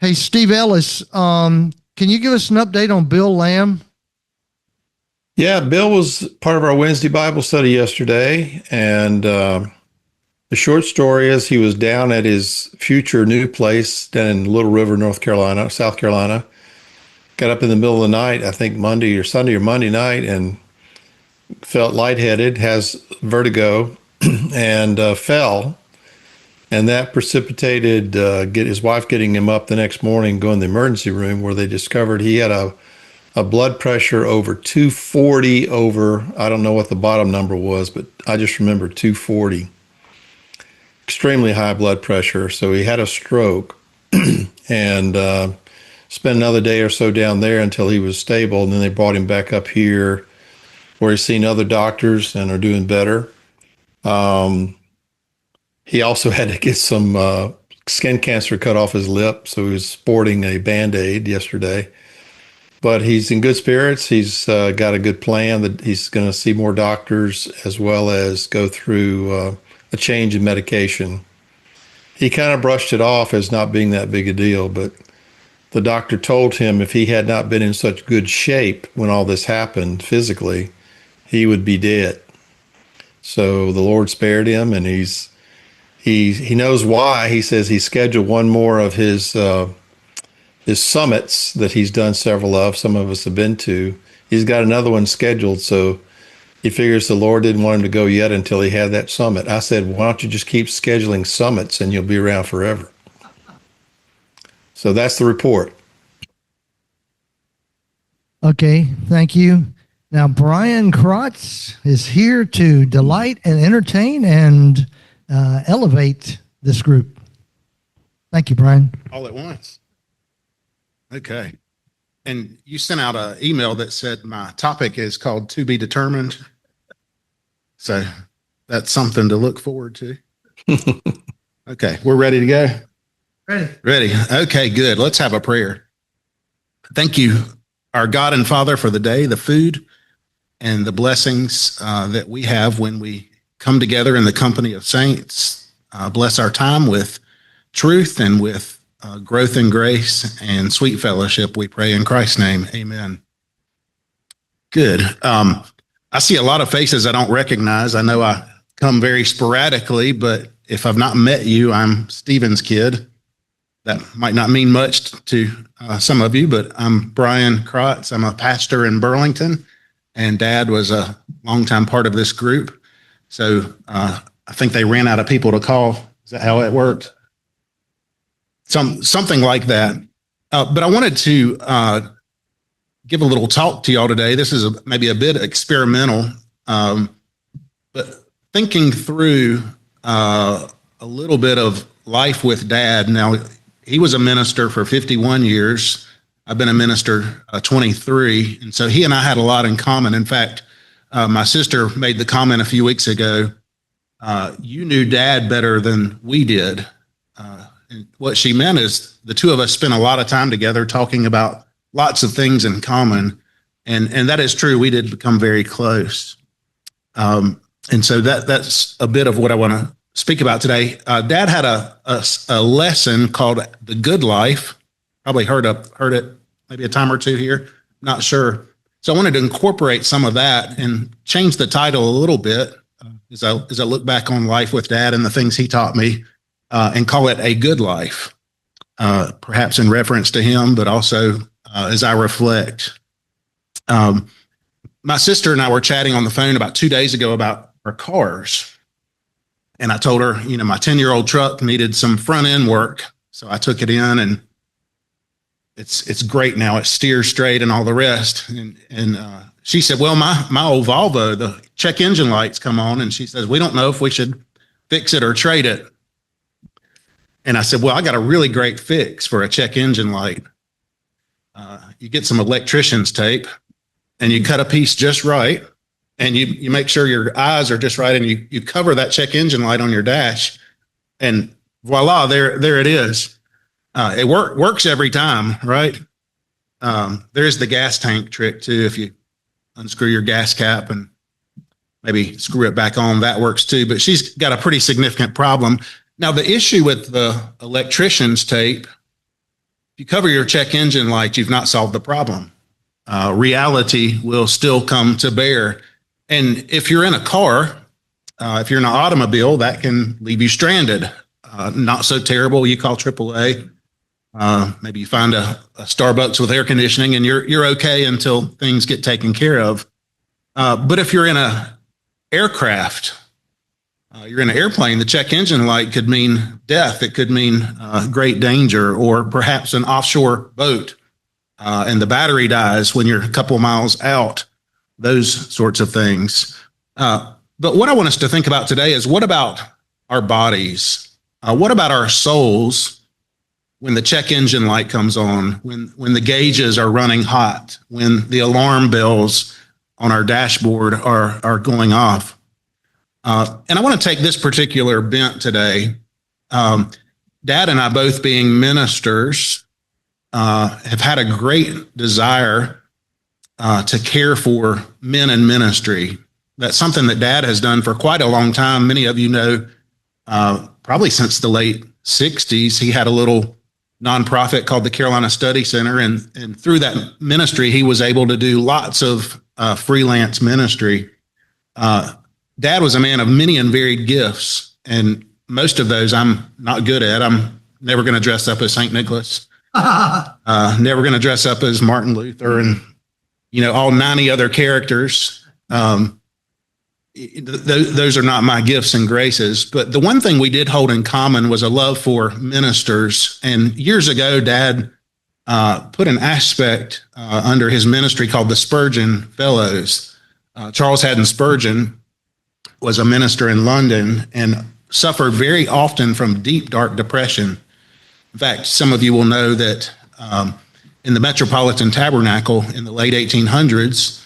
Hey, Steve Ellis, can you give us an update on Bill Lamb? Yeah, Bill was part of our Wednesday Bible study yesterday. And the short story is he was down at his future new place down in Little River, North Carolina, South Carolina. Got up in the middle of the night, I think Sunday or Monday night, and felt lightheaded, has vertigo, and fell. And that precipitated his wife getting him up the next morning, going to the emergency room where they discovered he had a blood pressure over 240 over, I don't know what the bottom number was, but I just remember 240. Extremely high blood pressure. So he had a stroke and spent another day or so down there until he was stable. And then they brought him back up here where he's seen other doctors and are doing better. He also had to get some skin cancer cut off his lip. So he was sporting a Band-Aid yesterday. But he's in good spirits. He's got a good plan that he's going to see more doctors as well as go through a change in medication. He kind of brushed it off as not being that big a deal, but the doctor told him if he had not been in such good shape when all this happened physically, he would be dead. So the Lord spared him, and he knows why. He says he scheduled one more of his summits that he's done several of. Some of us have been to. He's got another one scheduled, so he figures the Lord didn't want him to go yet until he had that summit. I said, why don't you just keep scheduling summits and you'll be around forever? So that's the report. Okay, thank you. Now, Bryan Crotts is here to delight and entertain and elevate this group. Thank you, Bryan. All at once. Okay. And you sent out an email that said my topic is called To Be Determined. So that's something to look forward to. Okay, we're ready to go? Ready. Okay, good. Let's have a prayer. Thank you, our God and Father, for the day, the food, and the blessings that we have when we come together in the company of saints. Bless our time with truth and with growth in grace and sweet fellowship, we pray in Christ's name. Amen. Good. I see a lot of faces I don't recognize. I know I come very sporadically, but if I've not met you, I'm Stephen's kid. That might not mean much to some of you, but I'm Bryan Crotts. I'm a pastor in Burlington, and Dad was a longtime part of this group. So I think they ran out of people to call. Is that how it worked? Something like that. But I wanted to give a little talk to y'all today. This is maybe a bit experimental, but thinking through a little bit of life with Dad. Now, he was a minister for 51 years. I've been a minister 23. And so he and I had a lot in common. In fact, my sister made the comment a few weeks ago, you knew Dad better than we did. And what she meant is the two of us spent a lot of time together talking about lots of things in common. And that is true. We did become very close. And so that's a bit of what I want to speak about today. Dad had a lesson called The Good Life. Probably heard it maybe a time or two here. Not sure. So I wanted to incorporate some of that and change the title a little bit as I look back on life with Dad and the things he taught me. And call it A Good Life, perhaps in reference to him, but also as I reflect. My sister and I were chatting on the phone about 2 days ago about our cars. And I told her, my 10-year-old truck needed some front end work. So I took it in, and it's great now. It steers straight and all the rest. And she said, well, my old Volvo, the check engine lights come on. And she says, we don't know if we should fix it or trade it. And I said, well, I got a really great fix for a check engine light. You get some electrician's tape and you cut a piece just right, and you make sure your eyes are just right, and you cover that check engine light on your dash, and voila, there it is. It works every time, right? There's the gas tank trick too. If you unscrew your gas cap and maybe screw it back on, that works too. But she's got a pretty significant problem. Now, the issue with the electrician's tape if you cover your check engine light, you've not solved the problem. Reality will still come to bear. And if you're in a car, if you're in an automobile, that can leave you stranded. Not so terrible. You call AAA. Maybe you find a Starbucks with air conditioning, and you're okay until things get taken care of. But if you're in a aircraft, you're in an airplane, the check engine light could mean death. It could mean great danger, or perhaps an offshore boat, and the battery dies when you're a couple of miles out. Those sorts of things. But what I want us to think about today is, what about our bodies? What about our souls when the check engine light comes on, when the gauges are running hot, when the alarm bells on our dashboard are going off? And I want to take this particular bent today. Dad and I, both being ministers, have had a great desire to care for men in ministry. That's something that Dad has done for quite a long time. Many of you know, probably since the late 60s, he had a little nonprofit called the Carolina Study Center. And through that ministry, he was able to do lots of freelance ministry. Dad was a man of many and varied gifts, and most of those I'm not good at. I'm never going to dress up as St. Nicholas, never going to dress up as Martin Luther, and all 90 other characters. Those are not my gifts and graces. But the one thing we did hold in common was a love for ministers. And years ago, Dad put an aspect under his ministry called the Spurgeon Fellows. Charles Haddon Spurgeon was a minister in London and suffered very often from deep, dark depression. In fact, some of you will know that in the Metropolitan Tabernacle in the late 1800s,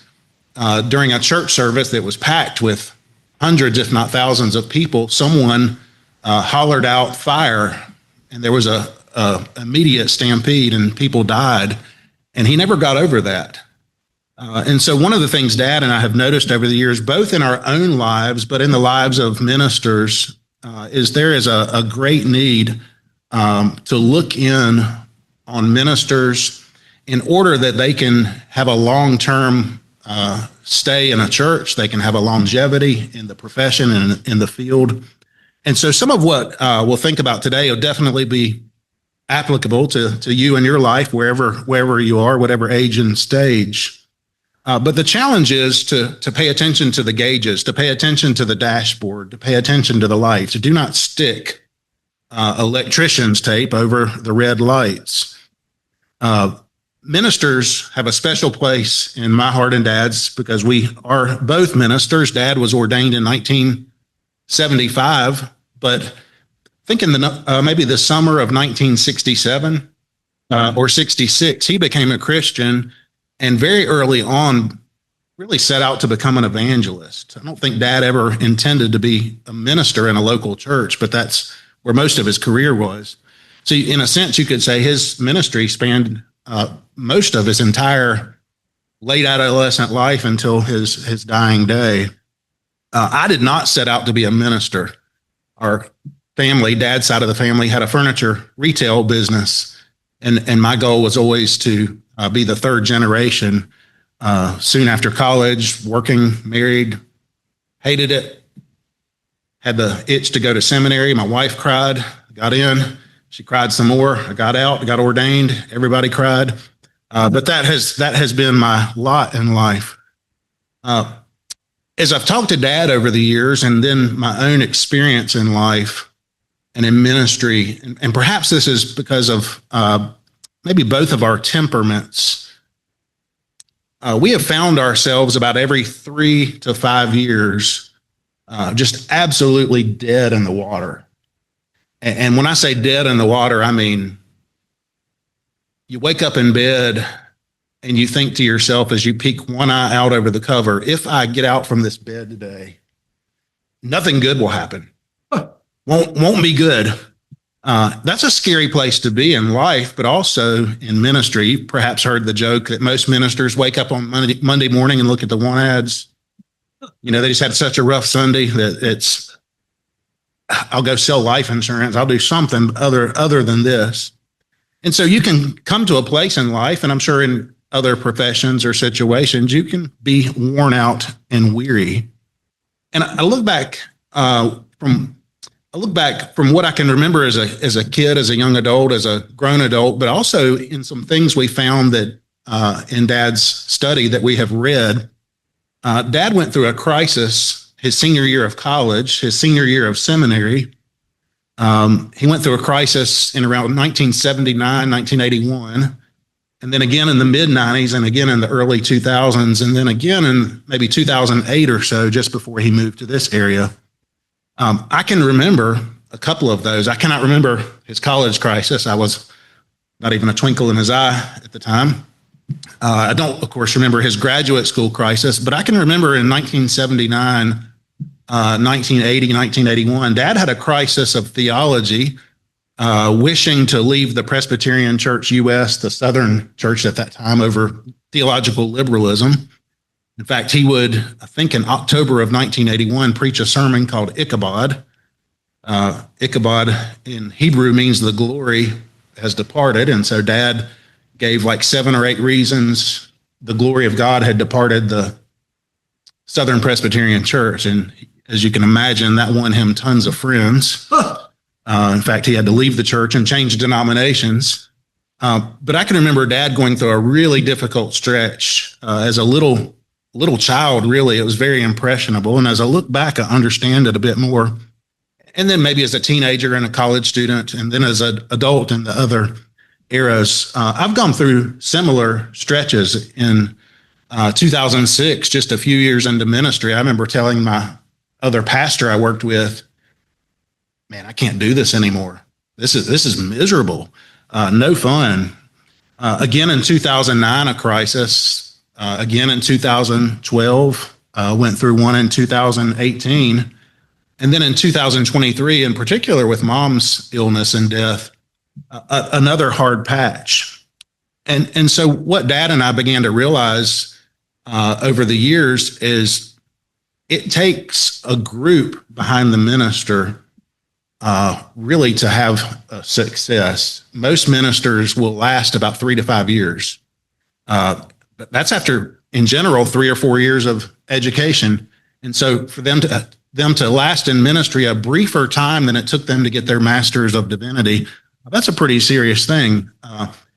during a church service that was packed with hundreds, if not thousands of people, someone hollered out fire, and there was a immediate stampede and people died, and he never got over that. And so one of the things Dad and I have noticed over the years, both in our own lives, but in the lives of ministers, is there is a great need to look in on ministers in order that they can have a long-term stay in a church, they can have a longevity in the profession and in the field. And so some of what we'll think about today will definitely be applicable to you in your life, wherever you are, whatever age and stage. But the challenge is to pay attention to the gauges, to pay attention to the dashboard, to pay attention to the lights. Do not stick electrician's tape over the red lights. Ministers have a special place in my heart and Dad's because we are both ministers. Dad was ordained in 1975, but I think in maybe the summer of 1967 or 66, he became a Christian, and very early on really set out to become an evangelist. I don't think Dad ever intended to be a minister in a local church, but that's where most of his career was. So in a sense, you could say his ministry spanned most of his entire late adolescent life until his dying day. I did not set out to be a minister. Our family, Dad's side of the family, had a furniture retail business, and my goal was always to be the third generation. Soon after college, working, married, hated it, had the itch to go to seminary. My wife cried, got in. She cried some more. I got out, got ordained. Everybody cried. But that has been my lot in life. As I've talked to Dad over the years, and then my own experience in life and in ministry, and perhaps this is because of maybe both of our temperaments, we have found ourselves about every 3 to 5 years just absolutely dead in the water. And when I say dead in the water, I mean, you wake up in bed and you think to yourself as you peek one eye out over the cover, if I get out from this bed today, nothing good will happen. Won't be good. That's a scary place to be in life, but also in ministry. You've perhaps heard the joke that most ministers wake up on Monday morning and look at the want ads. They just had such a rough Sunday that I'll go sell life insurance. I'll do something other than this. And so you can come to a place in life, and I'm sure in other professions or situations, you can be worn out and weary. And I look back from what I can remember as a kid, as a young adult, as a grown adult, but also in some things we found that in Dad's study that we have read. Dad went through a crisis his senior year of college, his senior year of seminary. He went through a crisis in around 1979, 1981, and then again in the mid 90s, and again in the early 2000s, and then again in maybe 2008 or so, just before he moved to this area. I can remember a couple of those. I cannot remember his college crisis. I was not even a twinkle in his eye at the time. I don't, of course, remember his graduate school crisis, but I can remember in 1979, 1980, 1981, Dad had a crisis of theology, wishing to leave the Presbyterian Church U.S., the Southern Church at that time, over theological liberalism. In fact, he would, I think in October of 1981, preach a sermon called Ichabod. Ichabod in Hebrew means the glory has departed. And so Dad gave like 7 or 8 reasons the glory of God had departed the Southern Presbyterian Church. And as you can imagine, that won him tons of friends. In fact, he had to leave the church and change denominations. But I can remember Dad going through a really difficult stretch as a little child, really. It was very impressionable. And as I look back, I understand it a bit more. And then maybe as a teenager and a college student, and then as an adult in the other eras, I've gone through similar stretches. In 2006, just a few years into ministry, I remember telling my other pastor I worked with, man, I can't do this anymore. This is miserable. No fun. Again, in 2009, a crisis. Again, in 2012, went through one in 2018. And then in 2023, in particular with Mom's illness and death, another hard patch. And so what Dad and I began to realize over the years is it takes a group behind the minister really to have success. Most ministers will last about 3 to 5 years. But that's after, in general, 3 or 4 years of education. And so for them to last in ministry a briefer time than it took them to get their Masters of Divinity, that's a pretty serious thing.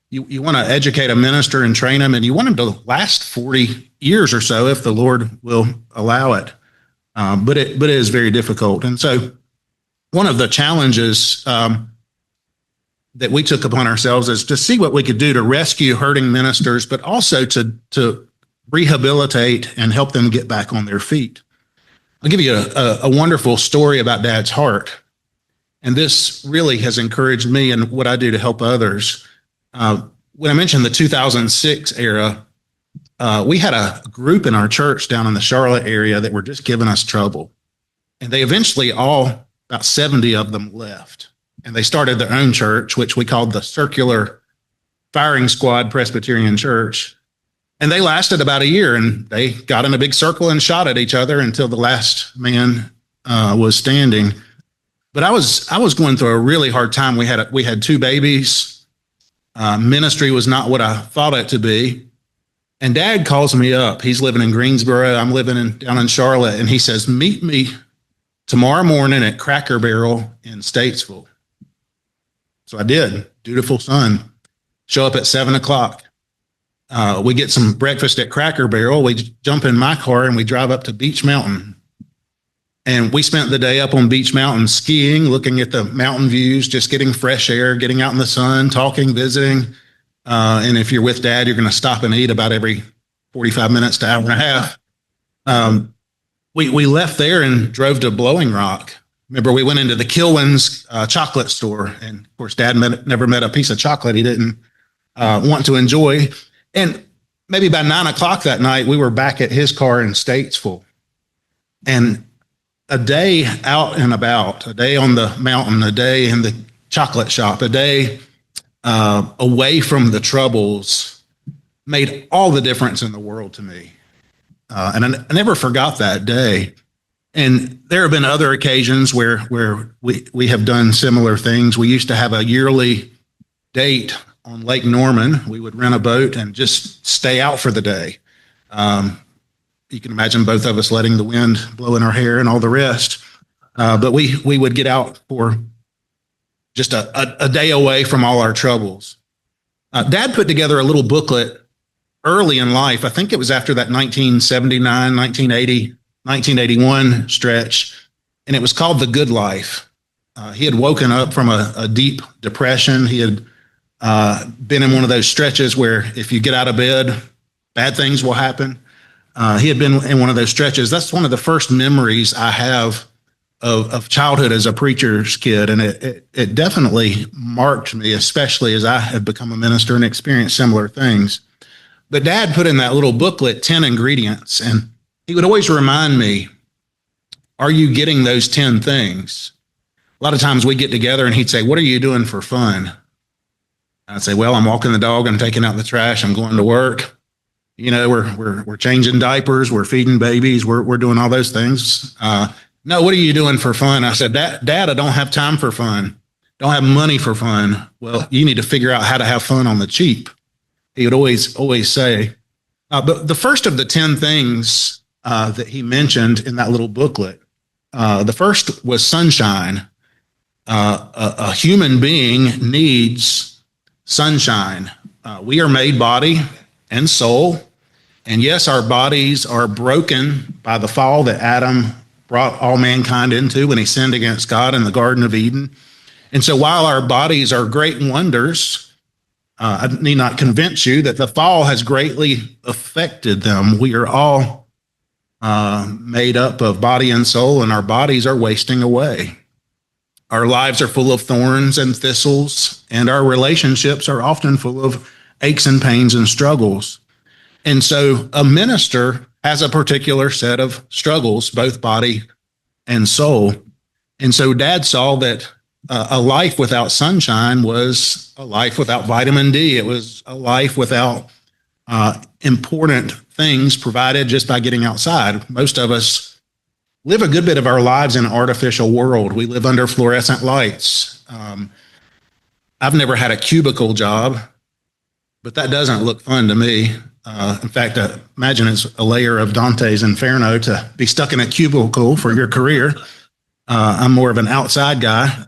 You want to educate a minister and train them, and you want them to last 40 years or so if the Lord will allow it. But it is very difficult. And so one of the challenges that we took upon ourselves is to see what we could do to rescue hurting ministers, but also to rehabilitate and help them get back on their feet. I'll give you a wonderful story about Dad's heart. And this really has encouraged me in what I do to help others. When I mentioned the 2006 era, we had a group in our church down in the Charlotte area that were just giving us trouble. And they eventually about 70 of them left. And they started their own church, which we called the Circular Firing Squad Presbyterian Church. And they lasted about a year, and they got in a big circle and shot at each other until the last man was standing. But I was going through a really hard time. We had 2 babies. Ministry was not what I thought it to be. And Dad calls me up. He's living in Greensboro. I'm living down in Charlotte. And he says, meet me tomorrow morning at Cracker Barrel in Statesville. So I did. Dutiful son. Show up at 7:00. We get some breakfast at Cracker Barrel. We jump in my car and we drive up to Beach Mountain. And we spent the day up on Beach Mountain skiing, looking at the mountain views, just getting fresh air, getting out in the sun, talking, visiting. And if you're with Dad, you're going to stop and eat about every 45 minutes to hour and a half. We left there and drove to Blowing Rock. Remember, we went into the Kilwins chocolate store. And of course, Dad never met a piece of chocolate he didn't want to enjoy. And maybe by 9:00 that night, we were back at his car in Statesville. And a day out and about, a day on the mountain, a day in the chocolate shop, a day away from the troubles made all the difference in the world to me. And I never forgot that day. And there have been other occasions where we have done similar things. We used to have a yearly date on Lake Norman. We would rent a boat and just stay out for the day. You can imagine both of us letting the wind blow in our hair and all the rest. But we would get out for just a day away from all our troubles. Dad put together a little booklet early in life. I think it was after that 1979, 1980, 1981 stretch, and it was called The Good Life. He had woken up from a deep depression. He had been in one of those stretches where if you get out of bed, bad things will happen. He had been in one of those stretches. That's one of the first memories I have of childhood as a preacher's kid. And it definitely marked me, especially as I have become a minister and experienced similar things. But Dad put in that little booklet 10 ingredients, and he would always remind me, are you getting those 10 things? A lot of times we get together and he'd say, what are you doing for fun? I'd say, well, I'm walking the dog, I'm taking out the trash, I'm going to work. You know, we're changing diapers, we're feeding babies, we're doing all those things. No, what are you doing for fun? I said, Dad, I don't have time for fun. Don't have money for fun. Well, you need to figure out how to have fun on the cheap. He would always say. But the first of the 10 things that he mentioned in that little booklet, the first was sunshine. A human being needs sunshine. We are made body and soul. And yes, our bodies are broken by the fall that Adam brought all mankind into when he sinned against God in the Garden of Eden. And so while our bodies are great wonders, I need not convince you that the fall has greatly affected them. We are all made up of body and soul, and our bodies are wasting away. Our lives are full of thorns and thistles, and our relationships are often full of aches and pains and struggles. And so a minister has a particular set of struggles, both body and soul. And so Dad saw that a life without sunshine was a life without vitamin D. It was a life without important things provided just by getting outside. Most of us live a good bit of our lives in an artificial world. We live under fluorescent lights. I've never had a cubicle job, but that doesn't look fun to me. In fact, imagine it's a layer of Dante's Inferno to be stuck in a cubicle for your career. I'm more of an outside guy.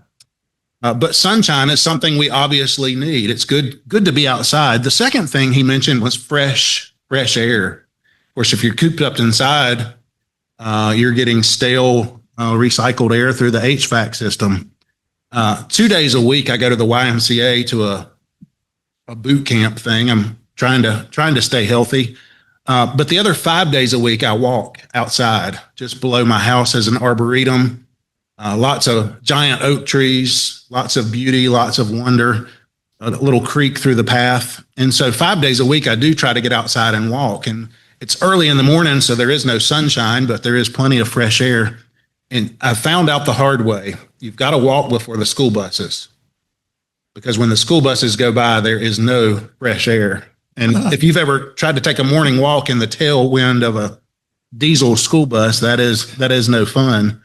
But sunshine is something we obviously need. It's good to be outside. The second thing he mentioned was fresh air. Of course, if you're cooped up inside, you're getting stale, recycled air through the HVAC system. 2 days a week, I go to the YMCA to a boot camp thing. I'm trying to stay healthy. But the other 5 days a week, I walk outside. Just below my house is an arboretum. Lots of giant oak trees, lots of beauty, lots of wonder, a little creek through the path. And so 5 days a week, I do try to get outside and walk. And it's early in the morning, so there is no sunshine, but there is plenty of fresh air. And I found out the hard way. You've got to walk before the school buses, because when the school buses go by, there is no fresh air. And if you've ever tried to take a morning walk in the tailwind of a diesel school bus, that is no fun.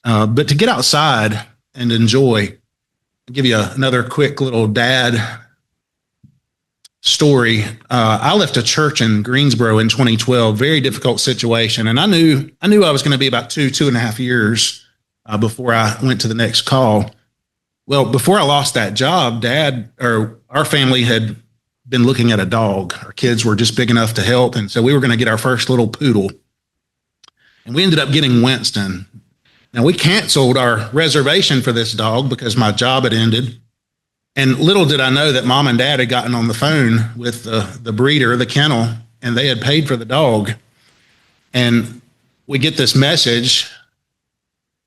But to get outside and enjoy, I'll give you another quick little dad story. I left a church in Greensboro in 2012, very difficult situation. And I knew I was going to be about 2.5 years before I went to the next call. Well, before I lost that job, our family had been looking at a dog. Our kids were just big enough to help. And so we were going to get our first little poodle. And we ended up getting Winston. Now, we canceled our reservation for this dog because my job had ended. And little did I know that Mom and Dad had gotten on the phone with the breeder, the kennel, and they had paid for the dog. And we get this message: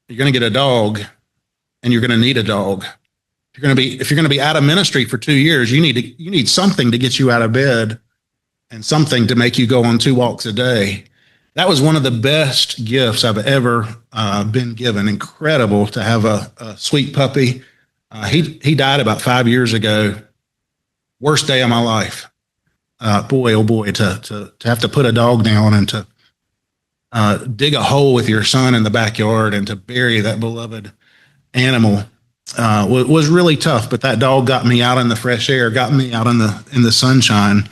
you're going to get a dog, and you're going to need a dog. If you're going to be out of ministry for 2 years, you need something to get you out of bed and something to make you go on 2 walks a day. That was one of the best gifts I've ever been given. Incredible to have a sweet puppy. He died about 5 years ago. Worst day of my life. Boy, oh boy, to have to put a dog down and to dig a hole with your son in the backyard and to bury that beloved animal. was really tough, but that dog got me out in the fresh air, got me out in the sunshine.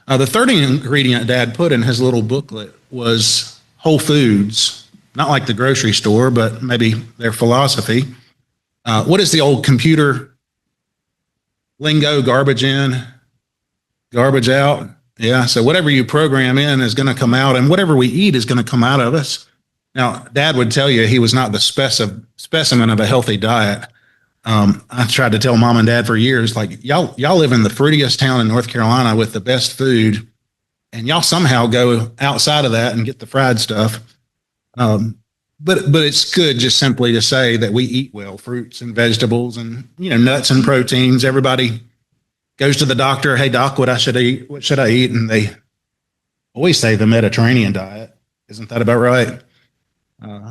The third ingredient Dad put in his little booklet was whole foods, not like the grocery store, but maybe their philosophy. What is the old computer lingo? Garbage in, garbage out. Yeah, so whatever you program in is going to come out, and whatever we eat is going to come out of us. Now, Dad would tell you he was not the specimen of a healthy diet. I tried to tell Mom and Dad for years, like, y'all live in the fruitiest town in North Carolina with the best food, and y'all somehow go outside of that and get the fried stuff. But it's good just simply to say that we eat well, fruits and vegetables and, nuts and proteins. Everybody goes to the doctor, hey, doc, what should I eat? And they always say the Mediterranean diet. Isn't that about right?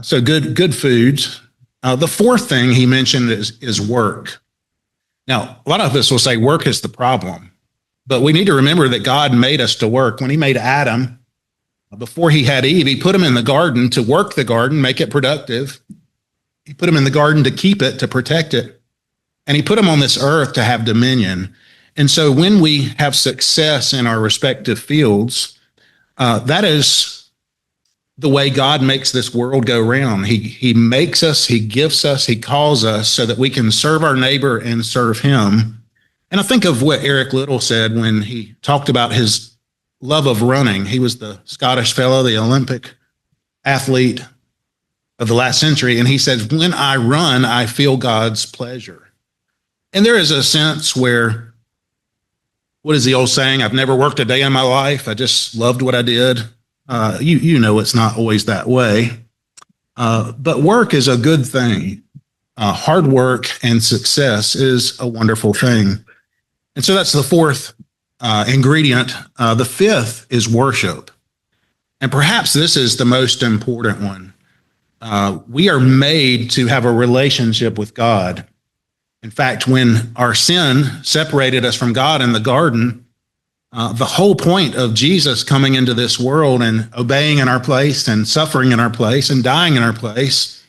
So good foods. The fourth thing he mentioned is work. Now, a lot of us will say work is the problem, but we need to remember that God made us to work. When he made Adam, before he had Eve, he put him in the garden to work the garden, make it productive. He put him in the garden to keep it, to protect it. And he put him on this earth to have dominion. And so when we have success in our respective fields, that is the way God makes this world go round. He makes us, he gifts us, he calls us so that we can serve our neighbor and serve him. And I think of what Eric Liddell said when he talked about his love of running. He was the Scottish fellow, the Olympic athlete of the last century. And he says, when I run, I feel God's pleasure. And there is a sense where, what is the old saying? I've never worked a day in my life. I just loved what I did. You know, it's not always that way. But work is a good thing. Hard work and success is a wonderful thing. And so that's the fourth ingredient. The fifth is worship. And perhaps this is the most important one. We are made to have a relationship with God. In fact, when our sin separated us from God in the garden, the whole point of Jesus coming into this world and obeying in our place and suffering in our place and dying in our place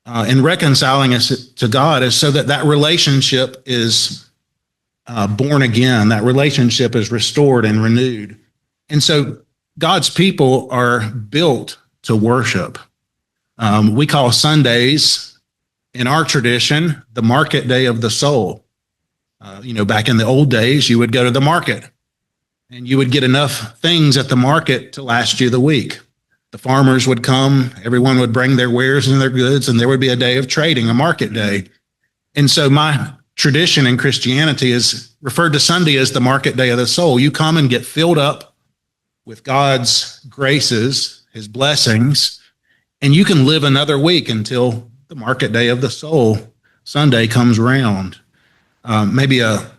and reconciling us to God is so that that relationship is born again. That relationship is restored and renewed. And so God's people are built to worship. We call Sundays, in our tradition, the market day of the soul. Back in the old days, you would go to the market and you would get enough things at the market to last you the week. The farmers would come, everyone would bring their wares and their goods, and there would be a day of trading, a market day. And so my tradition in Christianity is referred to Sunday as the market day of the soul. You come and get filled up with God's graces, his blessings, and you can live another week until the market day of the soul, Sunday, comes around. Maybe a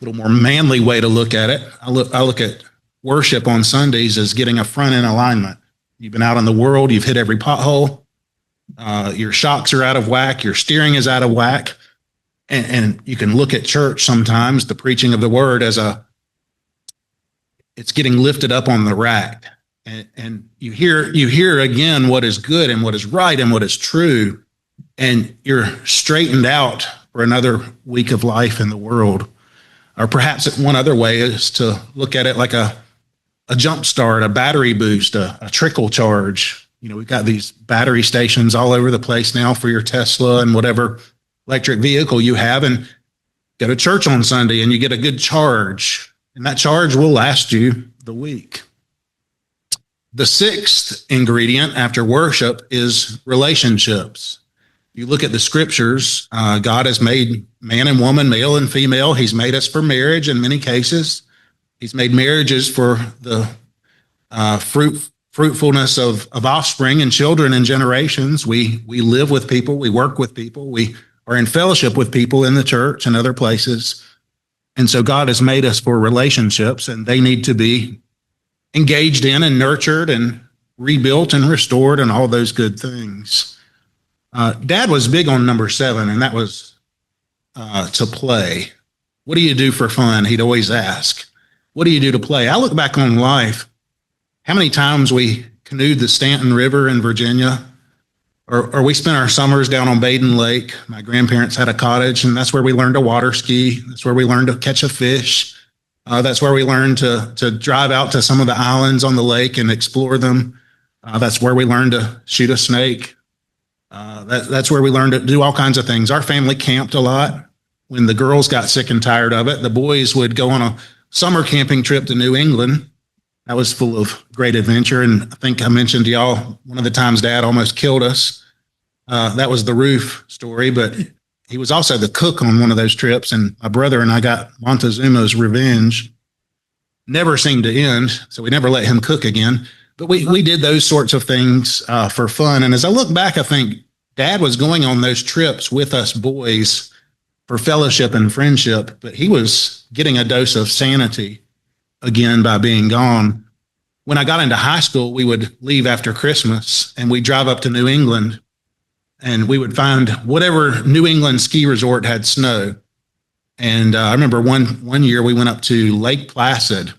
little more manly way to look at it. I look at worship on Sundays as getting a front end alignment. You've been out in the world, you've hit every pothole, your shocks are out of whack, your steering is out of whack, and you can look at church sometimes, the preaching of the word, as it's getting lifted up on the rack. And you hear again what is good and what is right and what is true, and you're straightened out for another week of life in the world. Or perhaps one other way is to look at it like a jump start, a battery boost, a trickle charge. We've got these battery stations all over the place now for your Tesla and whatever electric vehicle you have, and go to church on Sunday and you get a good charge, and that charge will last you the week. The sixth ingredient after worship is relationships. You look at the scriptures, God has made man and woman, male and female. He's made us for marriage in many cases. He's made marriages for the fruitfulness of offspring and children and generations. We live with people, we work with people, we are in fellowship with people in the church and other places. And so God has made us for relationships, and they need to be engaged in and nurtured and rebuilt and restored and all those good things. Dad was big on number 7, and that was to play. What do you do for fun? He'd always ask. What do you do to play? I look back on life, how many times we canoed the Stanton River in Virginia, Or we spent our summers down on Baden Lake. My grandparents had a cottage, and that's where we learned to water ski. That's where we learned to catch a fish. That's where we learned to drive out to some of the islands on the lake and explore them. That's where we learned to shoot a snake. That's where we learned to do all kinds of things. Our family camped a lot. When the girls got sick and tired of it, the boys would go on a summer camping trip to New England. That was full of great adventure. And I think I mentioned to y'all, one of the times Dad almost killed us. That was the roof story, but he was also the cook on one of those trips. And my brother and I got Montezuma's revenge. Never seemed to end, so we never let him cook again. But we did those sorts of things for fun. And as I look back, I think Dad was going on those trips with us boys for fellowship and friendship, but he was getting a dose of sanity again by being gone. When I got into high school, we would leave after Christmas and we'd drive up to New England and we would find whatever New England ski resort had snow. And I remember one year we went up to Lake Placid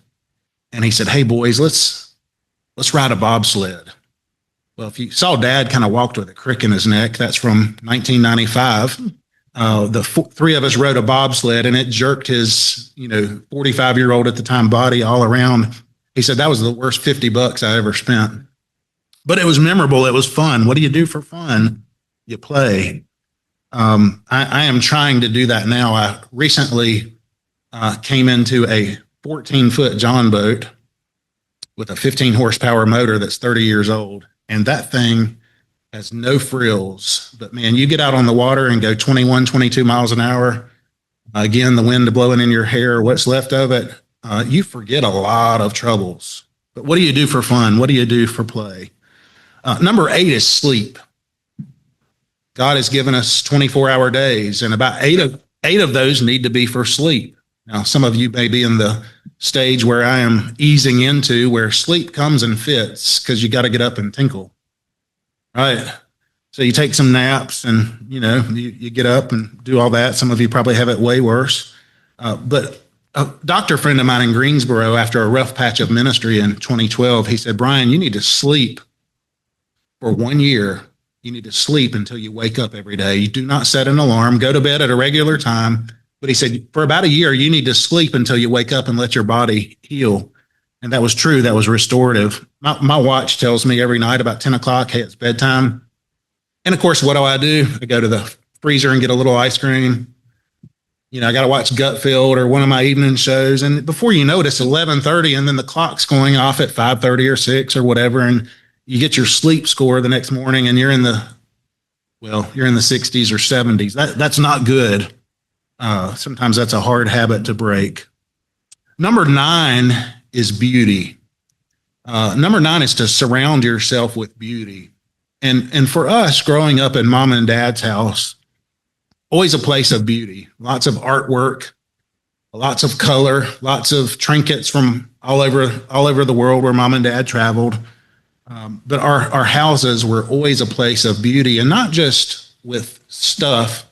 and he said, "Hey boys, let's ride a bobsled." Well, if you saw Dad kind of walked with a crick in his neck, that's from 1995. Three of us rode a bobsled and it jerked his, 45-year-old at the time body all around. He said that was the worst $50 I ever spent, but it was memorable. It was fun. What do you do for fun? You play. I am trying to do that now. I recently came into a 14-foot John boat with a 15 horsepower motor that's 30 years old. And that thing has no frills, but man, you get out on the water and go 21, 22 miles an hour. Again, the wind blowing in your hair, what's left of it, you forget a lot of troubles. But what do you do for fun? What do you do for play? Number 8 is sleep. God has given us 24-hour days, and about eight of those need to be for sleep. Now, some of you may be in the stage where I am easing into, where sleep comes and fits because you got to get up and tinkle. Right. So you take some naps and, you get up and do all that. Some of you probably have it way worse. But a doctor friend of mine in Greensboro, after a rough patch of ministry in 2012, he said, "Bryan, you need to sleep for 1 year. You need to sleep until you wake up every day. You do not set an alarm, go to bed at a regular time." But he said, for about a year, you need to sleep until you wake up and let your body heal. And that was true. That was restorative. My watch tells me every night about 10 o'clock, hey, it's bedtime. And of course, what do? I go to the freezer and get a little ice cream. I got to watch Gutfield or one of my evening shows. And before you know it, it's 11:30 and then the clock's going off at 5:30 or 6 or whatever. And you get your sleep score the next morning and you're in the 60s or 70s. That's not good. Sometimes that's a hard habit to break. Number 9 is beauty. Number 9 is to surround yourself with beauty. And for us, growing up in Mom and Dad's house, always a place of beauty, lots of artwork, lots of color, lots of trinkets from all over the world where Mom and Dad traveled. But our houses were always a place of beauty, and not just with stuff,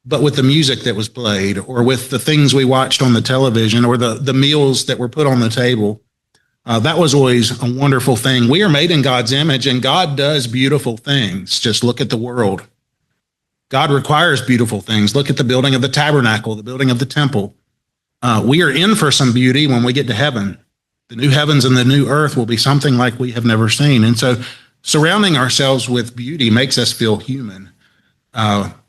but with the music that was played or with the things we watched on the television or the meals that were put on the table. That was always a wonderful thing. We are made in God's image, and God does beautiful things. Just look at the world. God requires beautiful things. Look at the building of the tabernacle, the building of the temple. We are in for some beauty when we get to heaven. The new heavens and the new earth will be something like we have never seen. And so surrounding ourselves with beauty makes us feel human.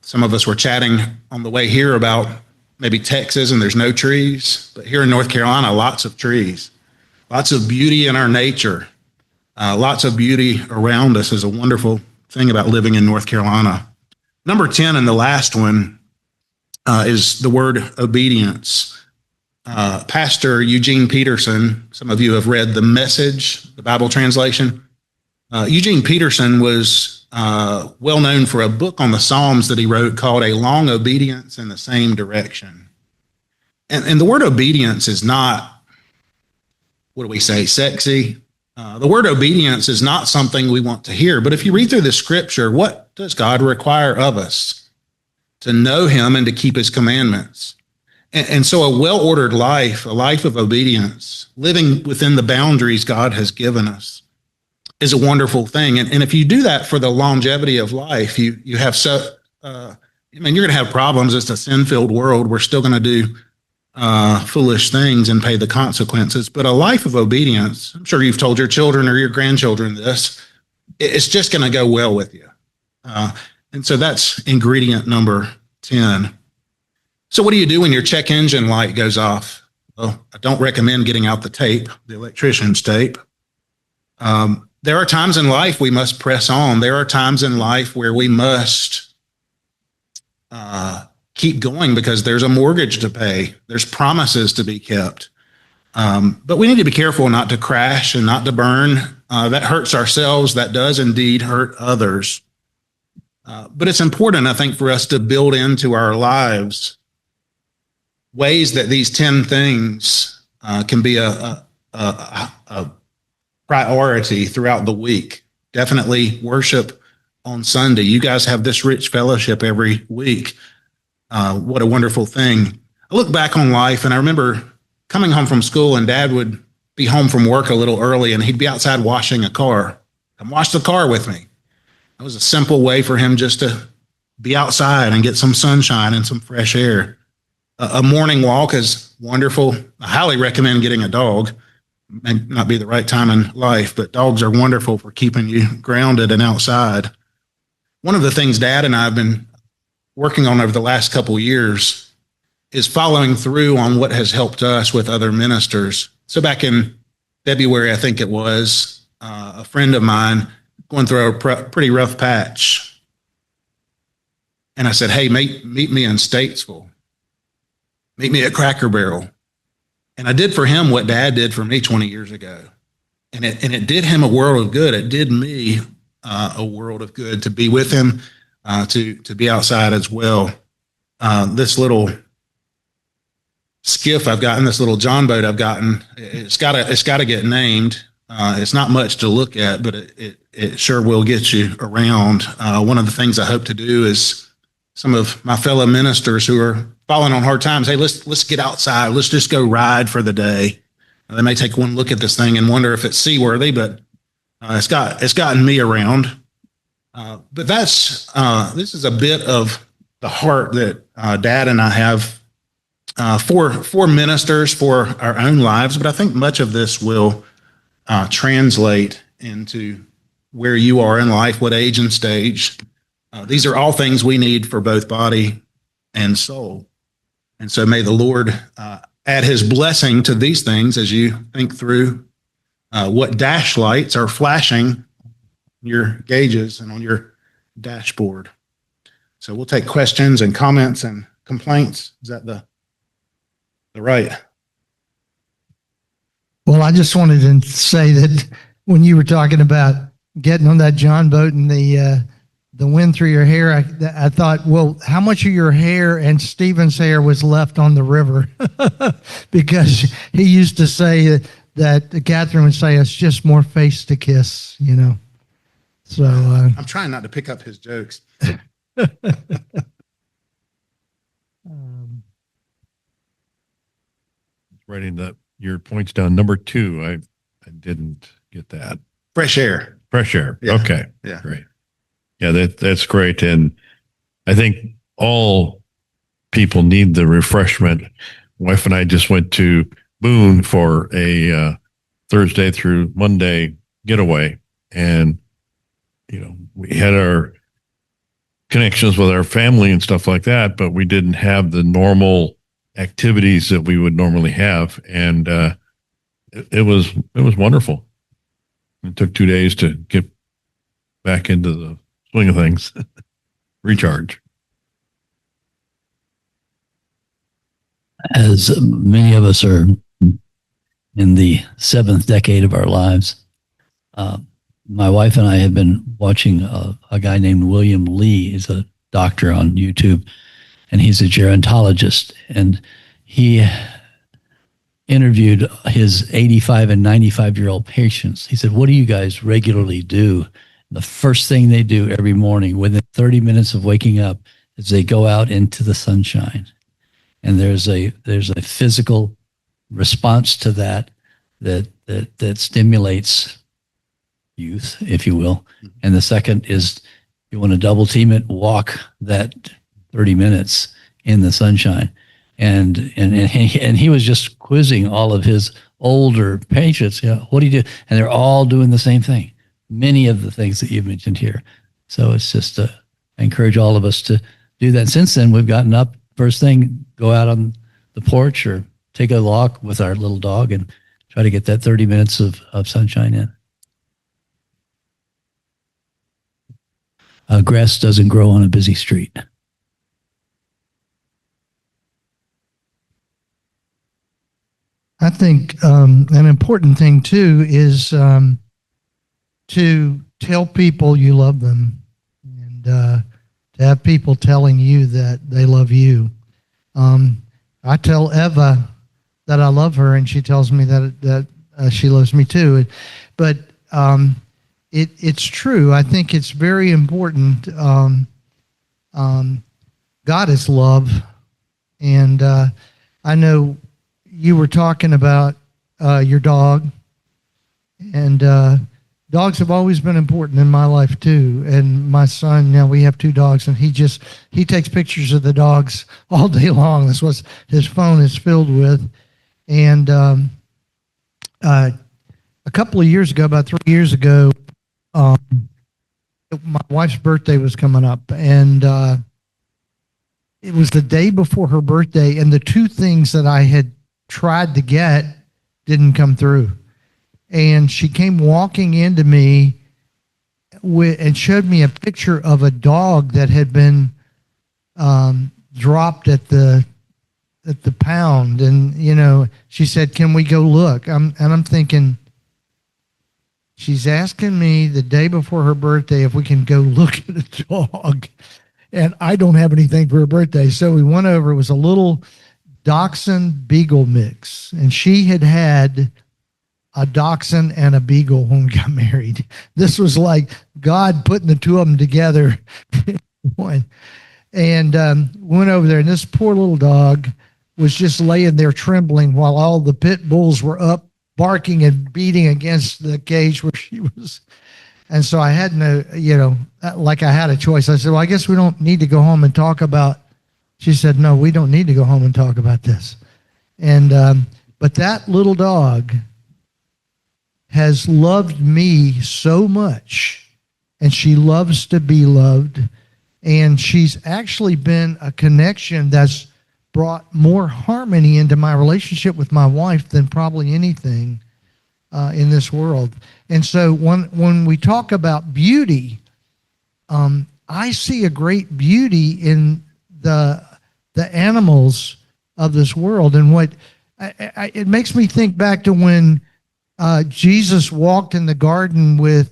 Some of us were chatting on the way here about maybe Texas and there's no trees, but here in North Carolina, lots of trees, lots of beauty in our nature, lots of beauty around us is a wonderful thing about living in North Carolina. Number 10, and the last one, is the word obedience. Pastor Eugene Peterson, some of you have read The Message, the Bible translation. Eugene Peterson was well known for a book on the Psalms that he wrote called A Long Obedience in the Same Direction. And the word obedience is not, sexy. The word obedience is not something we want to hear. But if you read through the scripture, what does God require of us? To know him and to keep his commandments. And so a well-ordered life, a life of obedience, living within the boundaries God has given us, is a wonderful thing. And if you do that for the longevity of life, you have you're going to have problems. It's a sin-filled world. We're still going to do foolish things and pay the consequences. But a life of obedience, I'm sure you've told your children or your grandchildren this, it's just going to go well with you. And so that's ingredient number 10. So what do you do when your check engine light goes off? Well, I don't recommend getting out the tape, the electrician's tape. There are times in life we must press on. There are times in life where we must keep going because there's a mortgage to pay. There's promises to be kept. But we need to be careful not to crash and not to burn. That hurts ourselves. That does indeed hurt others. But it's important, I think, for us to build into our lives ways that these 10 things can be a priority throughout the week. Definitely worship on Sunday. You guys have this rich fellowship every week. What a wonderful thing. I look back on life and I remember coming home from school and Dad would be home from work a little early and he'd be outside washing a car. Come wash the car with me. It was a simple way for him just to be outside and get some sunshine and some fresh air. A morning walk is wonderful. I highly recommend getting a dog. May not be the right time in life, but dogs are wonderful for keeping you grounded and outside. One of the things Dad and I have been working on over the last couple of years is following through on what has helped us with other ministers. So back in February, I think it was, a friend of mine going through a pretty rough patch. And I said, hey, meet me in Statesville. Meet me at Cracker Barrel. And I did for him what Dad did for me 20 years ago. And it did him a world of good. It did me a world of good to be with him, to be outside as well. This little skiff I've gotten, this little John boat I've gotten, it's got to get named. It's not much to look at, but it sure will get you around. One of the things I hope to do is some of my fellow ministers who are falling on hard times, hey, let's get outside. Let's just go ride for the day. They may take one look at this thing and wonder if it's seaworthy, but it's gotten me around. But this is a bit of the heart that Dad and I have for ministers, for our own lives. But I think much of this will translate into where you are in life, what age and stage. These are all things we need for both body and soul. And so may the Lord add his blessing to these things as you think through what dash lights are flashing on your gauges and on your dashboard. So we'll take questions and comments and complaints. Is that the right? Well, I just wanted to say that when you were talking about getting on that John boat and the wind through your hair, I thought, well, how much of your hair and Stephen's hair was left on the river? Because he used to say that Catherine would say, it's just more face to kiss, you know. So I'm trying not to pick up his jokes. Writing your points down. Number 2, I didn't get that. Fresh air. Fresh air. Yeah. Okay. Yeah. Great. Yeah, that's great. And I think all people need the refreshment. Wife and I just went to Boone for a Thursday through Monday getaway. And, we had our connections with our family and stuff like that, but we didn't have the normal activities that we would normally have. And it was wonderful. It took 2 days to get back into the swing of things, recharge. As many of us are in the 7th decade of our lives, my wife and I have been watching a guy named William Lee. He's a doctor on YouTube, and he's a gerontologist. And he interviewed his 85 and 95-year-old patients. He said, what do you guys regularly do? The first thing they do every morning within 30 minutes of waking up is they go out into the sunshine. And there's a physical response to that stimulates youth, if you will. And the second is you want to double team it, walk that 30 minutes in the sunshine. And he was just quizzing all of his older patients. What do you do? And they're all doing the same thing. Many of the things that you've mentioned here. So it's just I encourage all of us to do that. Since then, we've gotten up first thing, go out on the porch or take a walk with our little dog and try to get that 30 minutes of sunshine in. Grass doesn't grow on a busy street. I think an important thing too is to tell people you love them, and to have people telling you that they love you. I tell Eva that I love her, and she tells me that she loves me too. But it's true. I think it's very important. God is love, and I know you were talking about your dog, and dogs have always been important in my life too. And my son, now we have 2 dogs, and he takes pictures of the dogs all day long. That's what his phone is filled with. And a couple of years ago, about 3 years ago, my wife's birthday was coming up, and it was the day before her birthday, and the 2 things that I had tried to get didn't come through. And she came walking into me and showed me a picture of a dog that had been dropped at the pound. And she said, "Can we go look?" And I'm thinking, she's asking me the day before her birthday if we can go look at a dog, and I don't have anything for her birthday. So we went over. It was a little Dachshund Beagle mix, and she had a Dachshund and a Beagle when we got married. This was like God putting the 2 of them together. One. And went over there, and this poor little dog was just laying there trembling while all the pit bulls were up barking and beating against the cage where she was. And so I had like I had a choice. I said, "Well, I guess we don't need to go home and talk about." She said, "No, we don't need to go home and talk about this." And but that little dog has loved me so much, and she loves to be loved, and she's actually been a connection that's brought more harmony into my relationship with my wife than probably anything in this world. And so when we talk about beauty, I see a great beauty in the animals of this world. And what it makes me think back to when Jesus walked in the garden with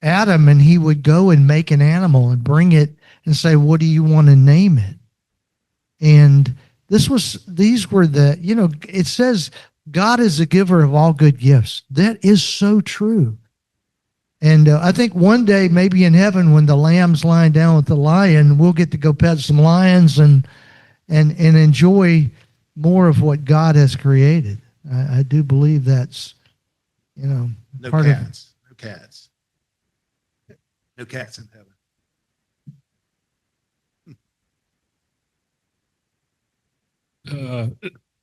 Adam, and he would go and make an animal and bring it and say, "What do you want to name it?" And these were it says God is the giver of all good gifts. That is so true. And I think one day, maybe in heaven, when the lamb's lying down with the lion, we'll get to go pet some lions and enjoy more of what God has created. I do believe that's, No part cats. No cats. No cats in heaven.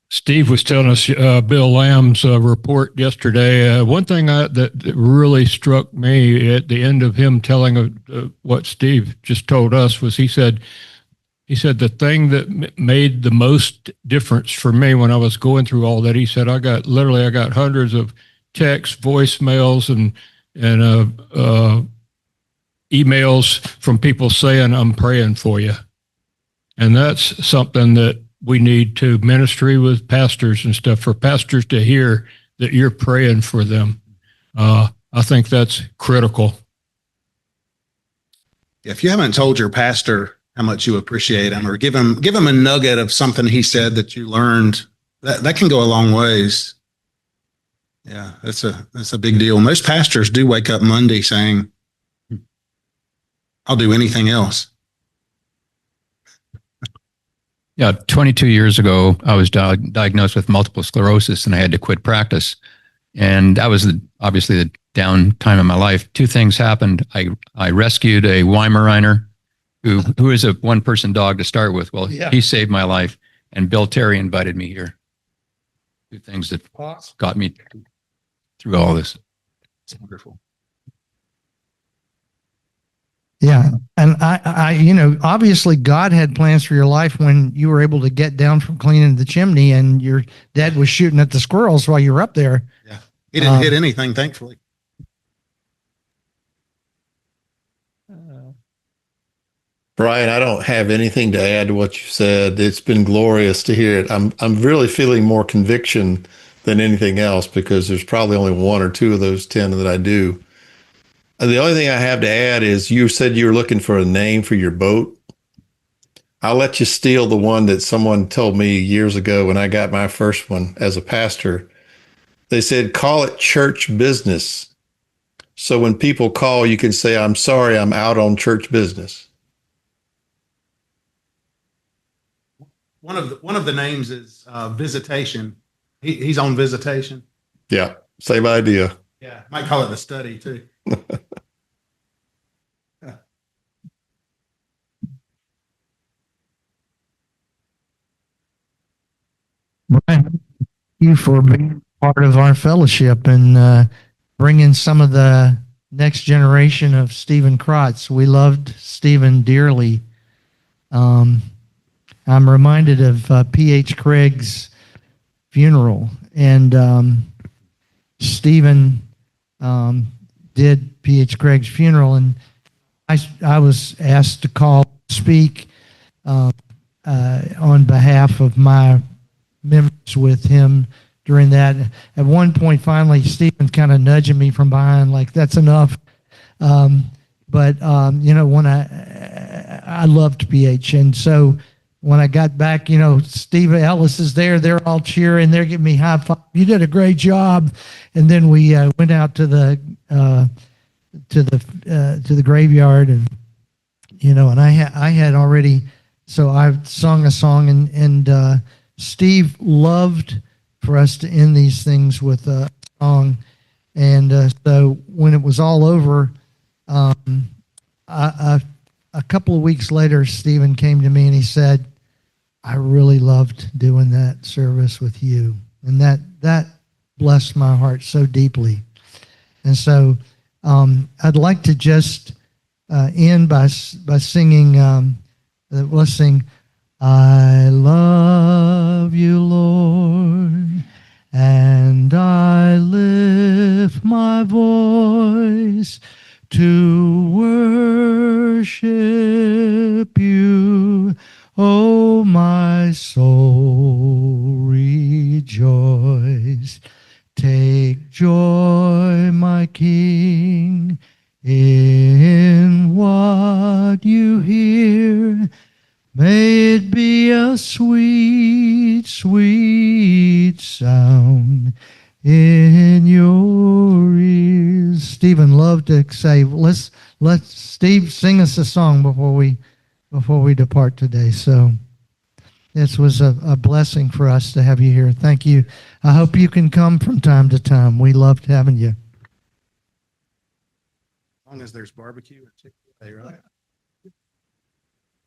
Steve was telling us Bill Lamb's report yesterday. One thing that really struck me at the end of him telling what Steve just told us was he said the thing that made the most difference for me when I was going through all that, he said, I got hundreds of texts, voicemails, and emails from people saying, "I'm praying for you." And that's something that we need to ministry with pastors and stuff, for pastors to hear that you're praying for them. I think that's critical. If you haven't told your pastor how much you appreciate him, or give him a nugget of something he said that you learned, that can go a long ways. Yeah, that's a big deal. Most pastors do wake up Monday saying, "I'll do anything else." Yeah, 22 years ago, I was diagnosed with multiple sclerosis, and I had to quit practice. And that was obviously the down time in my life, two things happened. I rescued a Weimaraner who is a one-person dog to start with. Well, Yeah. he saved my life, and Bill Terry invited me here. Two things that got me through all this. It's wonderful. Yeah. And obviously God had plans for your life when you were able to get down from cleaning the chimney and your dad was shooting at the squirrels while you were up there. Yeah. He didn't hit anything, thankfully. Bryan, I don't have anything to add to what you said. It's been glorious to hear it. I'm really feeling more conviction than anything else because there's probably only one or two of those 10 that I do. The only thing I have to add is you said you were looking for a name for your boat. I'll let you steal the one that someone told me years ago when I got my first one as a pastor. They said, call it church business. So when people call, you can say, I'm sorry, I'm out on church business. One of the names is Visitation. He's on Visitation. Yeah, same idea. Yeah, might call it the study too. Brian, thank you for being part of our fellowship and bringing some of the next generation of Stephen Crotts. We loved Stephen dearly. I'm reminded of P.H. Craig's funeral, and Stephen did P.H. Craig's funeral, and I was asked to speak on behalf of my members with him during that. At one point, finally, Stephen kind of nudging me from behind, like, that's enough. But when I loved PH, and so when I got back, Steve Ellis is there. They're all cheering. They're giving me high five. You did a great job. And then we went out to the graveyard, and and I had already. So I sung a song, and Steve loved for us to end these things with a song. And so when it was all over, a couple of weeks later, Stephen came to me and he said, I really loved doing that service with you. And that blessed my heart so deeply. And so I'd like to just end by singing, let's sing, I love you, Lord, and I lift my voice to worship you. Oh, my soul, rejoice. Take joy, my King, in what you hear. May it be a sweet, sweet sound in your ears. Stephen loved to say, let's Steve sing us a song before we depart today. So this was a blessing for us to have you here. Thank you. I hope you can come from time to time. We loved having you. As long as there's barbecue and Chick-fil-A, right?